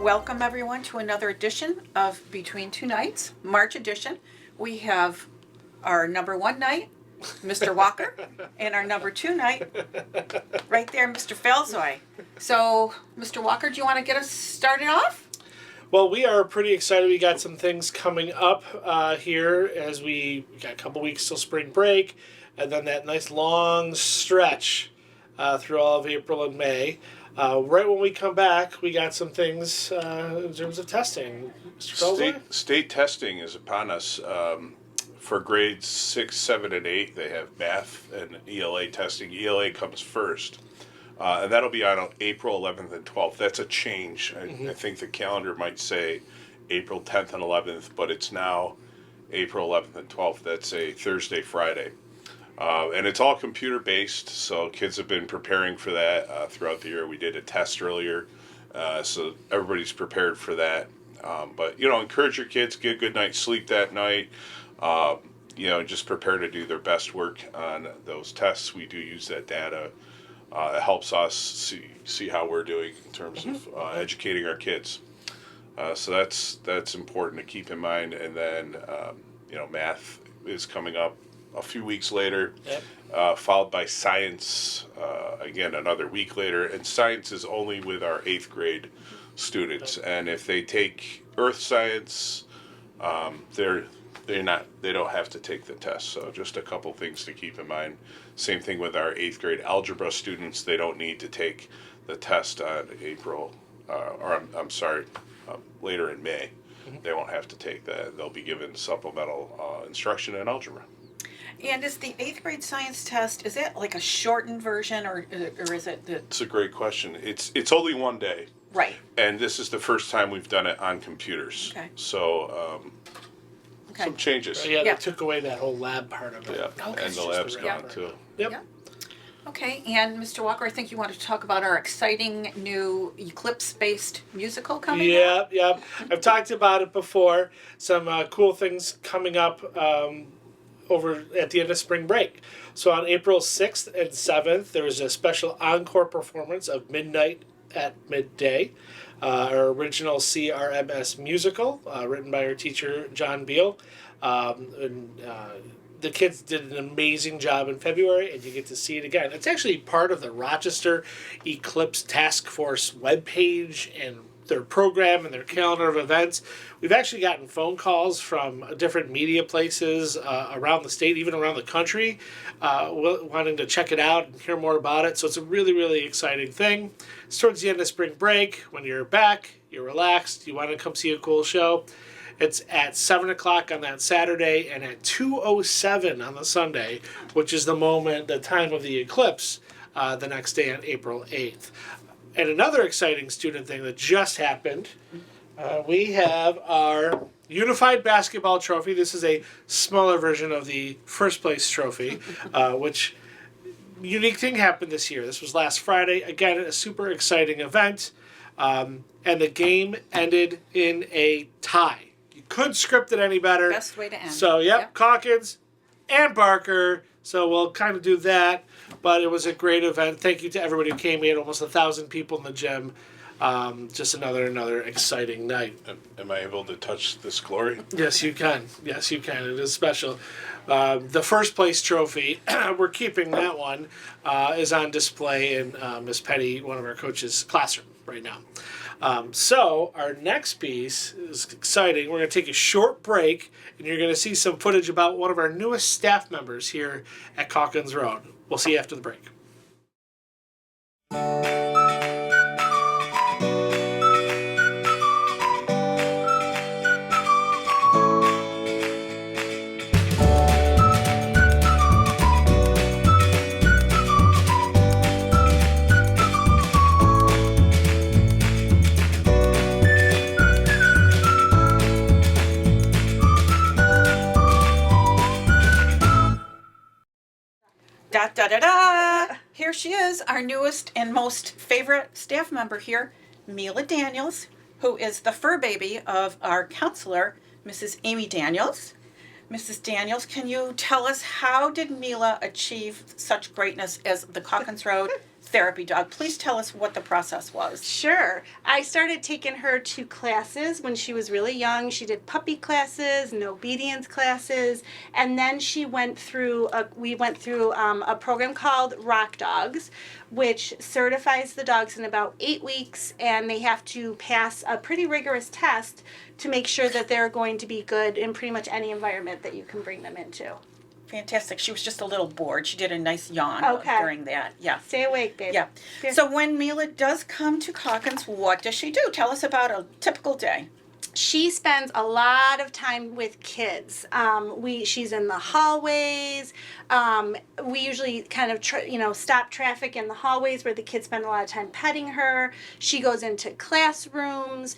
Welcome everyone to another edition of Between Two Nights, March edition. We have our number one night, Mr. Walker, and our number two night, right there, Mr. Falzoy. So, Mr. Walker, do you want to get us started off? Well, we are pretty excited. We got some things coming up here as we got a couple weeks till spring break, and then that nice long stretch through all of April and May. Right when we come back, we got some things in terms of testing. Mr. Felser? State testing is upon us. For grades 6, 7, and 8, they have math and ELA testing. ELA comes first. And that'll be on April 11th and 12th. That's a change. I think the calendar might say April 10th and 11th, but it's now April 11th and 12th. That's a Thursday, Friday. And it's all computer-based, so kids have been preparing for that throughout the year. We did a test earlier, so everybody's prepared for that. But, encourage your kids, get a good night's sleep that night. Just prepare to do their best work on those tests. We do use that data. It helps us see how we're doing in terms of educating our kids. So that's important to keep in mind. And then, math is coming up a few weeks later, followed by science, again, another week later. And science is only with our 8th grade students. And if they take earth science, they don't have to take the test. So just a couple things to keep in mind. Same thing with our 8th grade algebra students. They don't need to take the test on later in May. They won't have to take that. They'll be given supplemental instruction in algebra. And is the 8th grade science test, is it like a shortened version or is it the... It's a great question. It's only one day. Right. And this is the first time we've done it on computers. Okay. So some changes. They took away that whole lab part of it. Yeah, Okay. and the lab's gone too. Yep. Yeah. Okay, and Mr. Walker, I think you wanted to talk about our exciting new Eclipse-based musical coming up. Yeah. I've talked about it before. Some cool things coming up over at the end of spring break. So on April 6th and 7th, there is a special encore performance of Midnight at Midday, our original CRMS musical, written by our teacher, John Beal. The kids did an amazing job in February, and you get to see it again. It's actually part of the Rochester Eclipse Task Force webpage and their program and their calendar of events. We've actually gotten phone calls from different media places around the state, even around the country, wanting to check it out and hear more about it. So it's a really, really exciting thing. It's towards the end of spring break. When you're back, you're relaxed, you want to come see a cool show. It's at 7 o'clock on that Saturday and at 2:07 on the Sunday, which is the time of the eclipse, the next day on April 8th. And another exciting student thing that just happened, we have our Unified Basketball Trophy. This is a smaller version of the first place trophy, which unique thing happened this year. This was last Friday. Again, a super exciting event. And the game ended in a tie. You couldn't script it any better. Best way to end. So, Calkins and Barker. So we'll kind of do that. But it was a great event. Thank you to everybody who came. We had almost 1,000 people in the gym. Just another exciting night. Am I able to touch this glory? Yes, you can. Yes, you can. It is special. The first place trophy, we're keeping that one, is on display in Miss Petty, one of our coaches' classroom right now. So our next piece is exciting. We're going to take a short break, and you're going to see some footage about one of our newest staff members here at Calkins Road. We'll see you after the break. Here she is, our newest and most favorite staff member here, Mila Daniels, who is the fur baby of our counselor, Mrs. Amy Daniels. Mrs. Daniels, can you tell us how did Mila achieve such greatness as the Calkins Road therapy dog. Please tell us what the process was. Sure. I started taking her to classes when she was really young. She did puppy classes and obedience classes, and then we went through a program called Rock Dogs, which certifies the dogs in about 8 weeks, and they have to pass a pretty rigorous test to make sure that they're going to be good in pretty much any environment that you can bring them into. Fantastic. She was just a little bored. She did a nice yawn Okay. during that. Yeah. Stay awake, babe. Yeah. Here. So when Mila does come to Calkins, what does she do? Tell us about a typical day. She spends a lot of time with kids. She's in the hallways. We usually kind of stop traffic in the hallways where the kids spend a lot of time petting her. She goes into classrooms.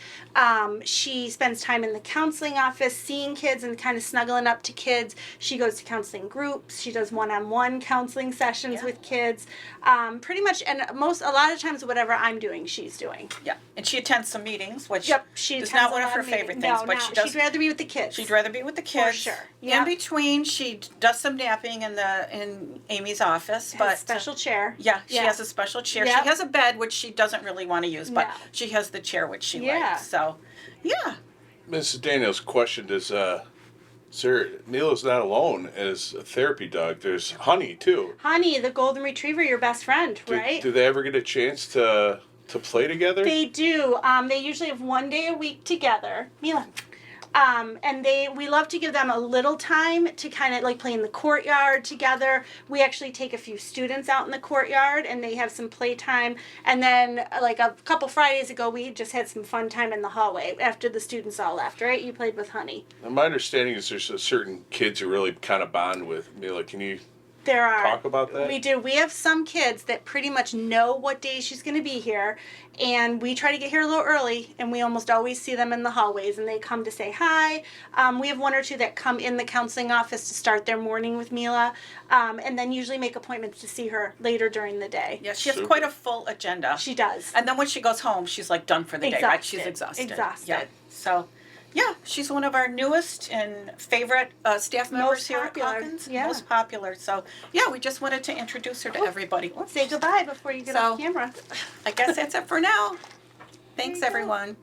She spends time in the counseling office, seeing kids and kind of snuggling up to kids. She goes to counseling groups. She does one-on-one counseling sessions Yeah. with kids. Pretty much, and a lot of times, whatever I'm doing, she's doing. Yeah. And she attends some meetings, which Yep, she is attends not a one of lot her of favorite meetings. things, No, but no, she does. she'd rather be with the kids. She'd rather be with the kids. sure. In Yep. between, she does some napping in Amy's office, Has but a special chair. yeah, she has a special chair. Yep. She has a bed which she doesn't really want to use, but No. she has the chair which she Yeah. likes. So, yeah. Mrs. Daniels' question is, sir, Mila's not alone as a therapy dog. There's Honey too. Honey, the golden retriever, your best friend, Do, right? do they ever get a chance to play together? They do. They usually have 1 day a week together. Mila. And we love to give them a little time to kind of like play in the courtyard together. We actually take a few students out in the courtyard and they have some playtime. And then like a couple Fridays ago, we just had some fun time in the hallway after the students all left, right? You played with Honey. Now, my understanding is there's a certain kids who really kind of bond with Mila. Can you There are. talk about that? We do. We have some kids that pretty much know what day she's going to be here, and we try to get here a little early, and we almost always see them in the hallways, and they come to say hi. We have one or two that come in the counseling office to start their morning with Mila, and then usually make appointments to see her later during the day. Yeah, she has Super. quite a full agenda. She does. And then when she goes home, she's like done for the day, right? She's exhausted. Exhausted. Yeah. So, yeah, she's one of our newest and favorite staff members Most here popular, at Calkins. yeah. Most popular. So, yeah, we just wanted to introduce her to everybody. Say goodbye before you get So- off camera. I guess that's it for now. Thanks, There you go. everyone.